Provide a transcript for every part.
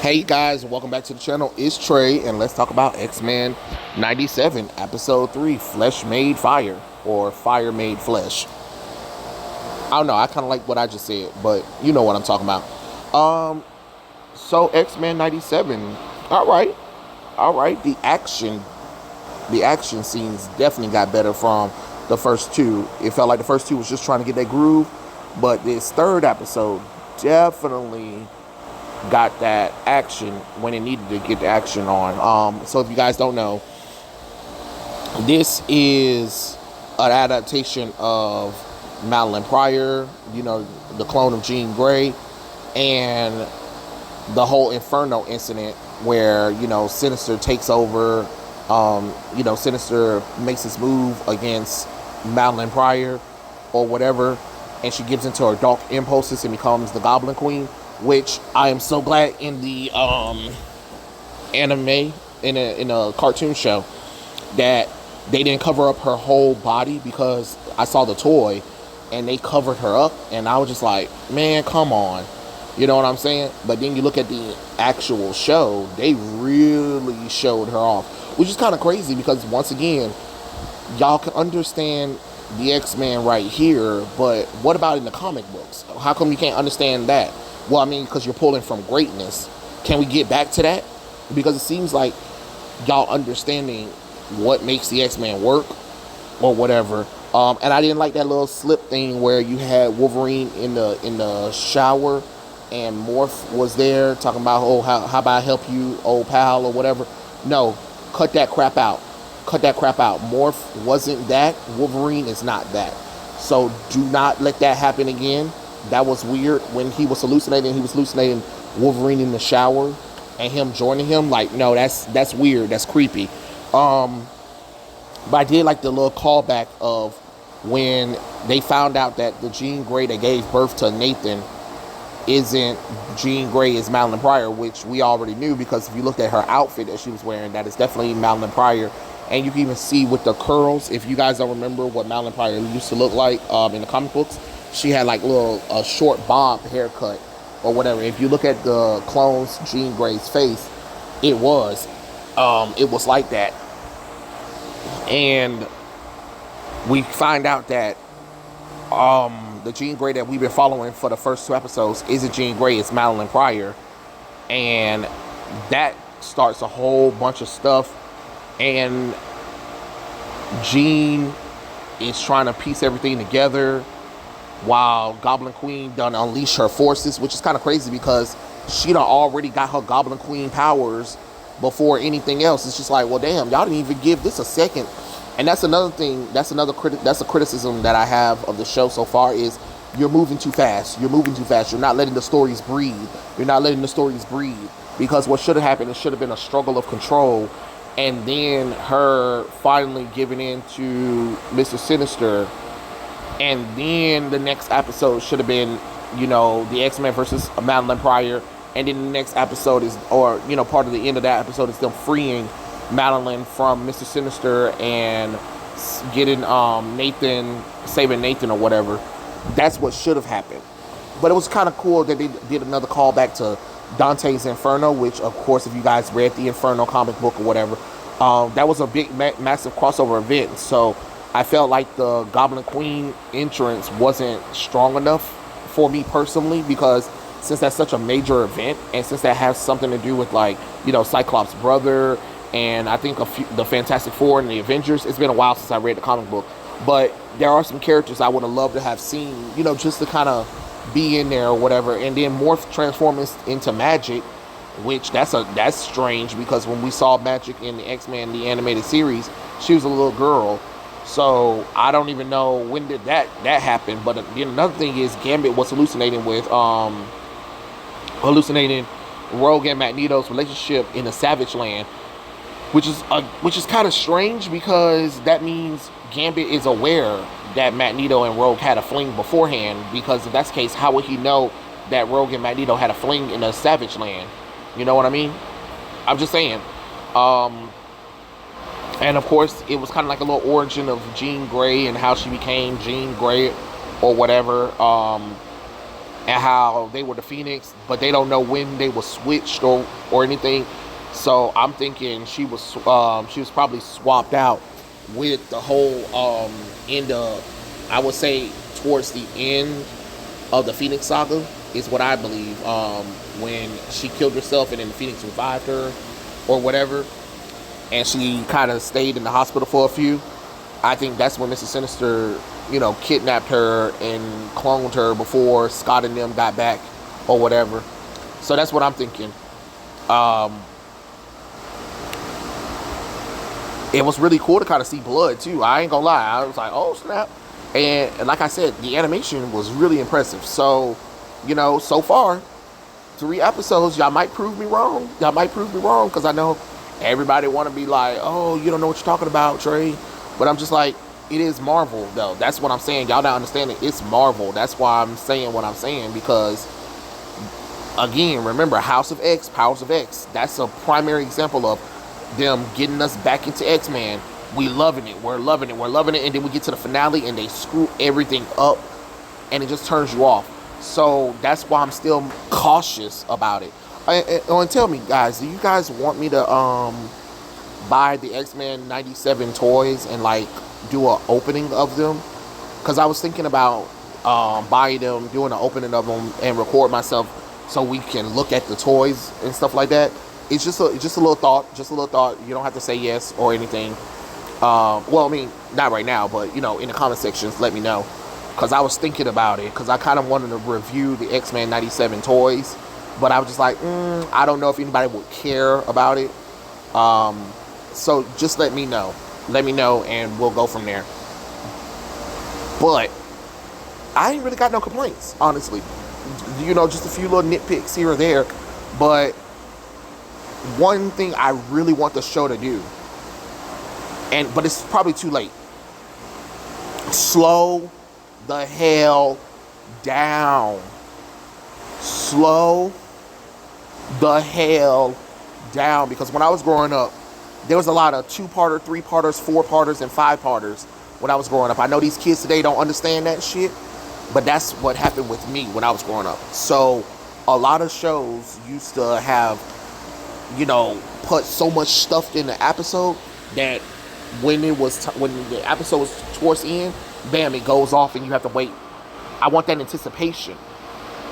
Hey guys, welcome back to the channel. It's Trey, and let's talk about X-Men 97, Episode 3, Flesh Made Fire, or Fire Made Flesh. I don't know, I kind of like what I just said, but you know what I'm talking about. So X-Men 97, alright, the action scenes definitely got better from the first two. It felt like the first two was just trying to get that groove, but this third episode definitely got that action when it needed to get the action on. So if you guys don't know, this is an adaptation of Madelyn Pryor, you know, the clone of Jean Grey, and the whole Inferno incident where, you know, Sinister takes over. Sinister makes his move against Madelyn Pryor or whatever, and she gives into her dark impulses and becomes the Goblin Queen, which I am so glad in the anime, in a cartoon show, that they didn't cover up her whole body, because I saw the toy and they covered her up, and I was just like, man, come on, you know what I'm saying? But then you look at the actual show, they really showed her off, which is kind of crazy, because once again, y'all can understand the X-Men right here, but what about in the comic books? How come you can't understand that? Well, I mean, because you're pulling from greatness. Can we get back to that? Because it seems like y'all understanding what makes the X-Men work or whatever. And I didn't like that little slip thing where you had Wolverine in the shower and Morph was there talking about, oh, how about I help you, old pal, or whatever. No, cut that crap out. Cut that crap out. Morph wasn't that. Wolverine is not that. So do not let that happen again. That was weird. When he was hallucinating Wolverine in the shower and him joining him. Like, no, that's weird. That's creepy. But I did like the little callback of when they found out that the Jean Grey that gave birth to Nathan isn't Jean Grey, is Madelyn Pryor, which we already knew, because if you looked at her outfit that she was wearing, that is definitely Madelyn Pryor. And you can even see with the curls, if you guys don't remember what Madelyn Pryor used to look like in the comic books, she had like a short bob haircut or whatever. If you look at the clone's Jean Grey's face, it was like that. And we find out that the Jean Grey that we've been following for the first two episodes isn't Jean Grey, it's Madelyn Pryor. And that starts a whole bunch of stuff. And Jean is trying to piece everything together while Goblin Queen done unleash her forces, which is kind of crazy because she done already got her Goblin Queen powers before anything else. It's just like, well, damn, y'all didn't even give this a second. And that's another thing, that's a criticism that I have of the show so far, is you're moving too fast. You're not letting the stories breathe. Because what should have happened, it should have been a struggle of control, and then her finally giving in to Mr. Sinister. And then the next episode should have been, you know, the X-Men versus Madelyn Pryor. And then the next episode is, or, you know, part of the end of that episode is them freeing Madelyn from Mr. Sinister and getting saving Nathan or whatever. That's what should have happened. But it was kind of cool that they did another callback to Dante's Inferno, which, of course, if you guys read the Inferno comic book or whatever, that was a big, massive crossover event. So I felt like the Goblin Queen entrance wasn't strong enough for me personally, because since that's such a major event, and since that has something to do with, like, you know, Cyclops' brother, and I think the Fantastic Four and the Avengers, it's been a while since I read the comic book, but there are some characters I would have loved to have seen, you know, just to kind of be in there or whatever. And then Morph transforms into Magic, which that's strange, because when we saw Magic in the X-Men, the animated series, she was a little girl. So I don't even know when did that happen. But then another thing is Gambit was hallucinating Rogue and Magneto's relationship in the Savage Land, which is kind of strange, because that means Gambit is aware that Magneto and Rogue had a fling beforehand, because if that's the case, how would he know that Rogue and Magneto had a fling in the Savage Land? You know what I mean? I'm just saying. And of course, it was kind of like a little origin of Jean Grey and how she became Jean Grey or whatever. and how they were the Phoenix, but they don't know when they were switched or anything. So I'm thinking she was probably swapped out with the whole end of, I would say, towards the end of the Phoenix saga is what I believe. When she killed herself and then the Phoenix revived her or whatever, and she kind of stayed in the hospital for a few. I think that's when Mrs. Sinister, kidnapped her and cloned her before Scott and them got back or whatever. So that's what I'm thinking. It was really cool to kind of see blood too. I ain't gonna lie. I was like, oh snap. And like I said, the animation was really impressive. So, so far, 3 episodes, y'all might prove me wrong. Because I know everybody want to be like, oh, you don't know what you're talking about, Trey. But I'm just like, it is Marvel, though. That's what I'm saying. Y'all not understanding. It's Marvel. That's why I'm saying what I'm saying. Because, again, remember, House of X, Powers of X. That's a primary example of them getting us back into X-Men. We're loving it. And then we get to the finale, and they screw everything up, and it just turns you off. So that's why I'm still cautious about it. And tell me, guys, do you guys want me to buy the X-Men 97 toys and like do an opening of them? Because I was thinking about buying them, doing an opening of them, and record myself so we can look at the toys and stuff like that. It's just a little thought. You don't have to say yes or anything. Well, I mean, not right now, but in the comment sections, let me know. Because I was thinking about it. Because I kind of wanted to review the X-Men 97 toys. But I was just like, I don't know if anybody would care about it. So just let me know. And we'll go from there. But I ain't really got no complaints, honestly. Just a few little nitpicks here or there. But one thing I really want the show to do, but it's probably too late. Slow the hell down. Slow the hell down. Because when I was growing up, there was a lot of 2-parter, 3-parters, 4-parters, and 5-parters when I was growing up. I know these kids today don't understand that shit, but that's what happened with me when I was growing up. So a lot of shows used to have, put so much stuff in the episode that when the episode was towards the end, bam, it goes off and you have to wait. I want that anticipation.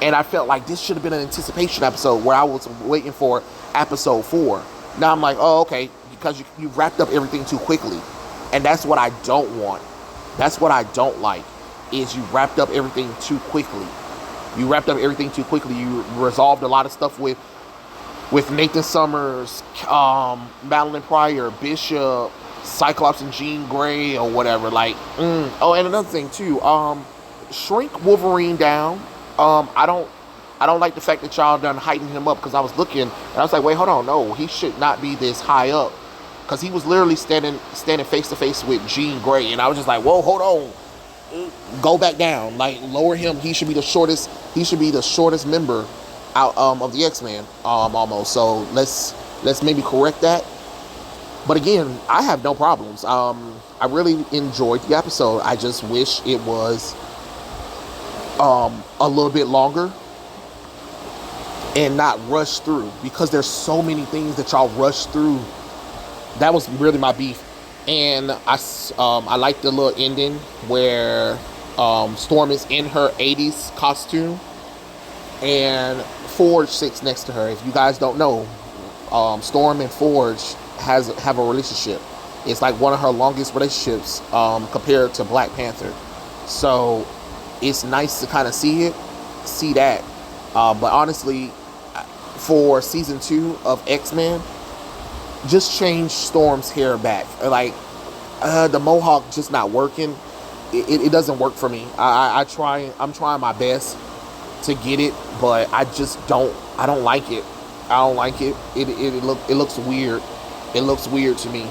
And I felt like this should have been an anticipation episode where I was waiting for episode 4. Now I'm like, oh, okay, because you wrapped up everything too quickly. And that's what I don't want. That's what I don't like, is you wrapped up everything too quickly. You resolved a lot of stuff with Nathan Summers, Madelyn Pryor, Bishop, Cyclops and Jean Grey or whatever. Oh, and another thing too, shrink Wolverine down. I don't like the fact that y'all done heightened him up, because I was looking and I was like, wait, hold on, no, he should not be this high up, because he was literally standing face to face with Jean Grey, and I was just like, whoa, hold on, go back down, lower him. He should be the shortest member out of the X-Men, almost. So let's maybe correct that. But again, I have no problems. I really enjoyed the episode. I just wish it was a little bit longer and not rushed through, because there's so many things that y'all rushed through. That was really my beef. And I like the little ending where Storm is in her 80s costume and Forge sits next to her. If you guys don't know, Storm and Forge have a relationship. It's like one of her longest relationships compared to Black Panther. So it's nice to kind of see that. But honestly, for season 2 of X-Men, just change Storm's hair back. The mohawk just not working. It doesn't work for me. I'm trying my best to get it, but I don't like it. It looks weird. It looks weird to me.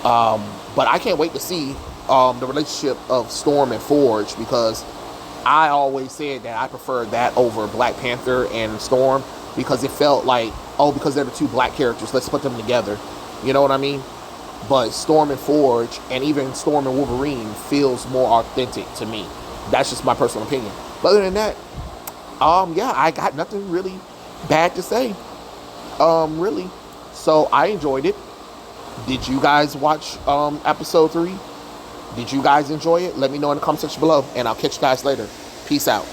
But I can't wait to see the relationship of Storm and Forge, because I always said that I preferred that over Black Panther and Storm, because it felt like, because they're the 2 black characters, let's put them together. You know what I mean? But Storm and Forge, and even Storm and Wolverine, feels more authentic to me. That's just my personal opinion. But other than that, Yeah, I got nothing really bad to say. Really. So I enjoyed it. Did you guys watch episode 3? Did you guys enjoy it? Let me know in the comment section below, and I'll catch you guys later. Peace out.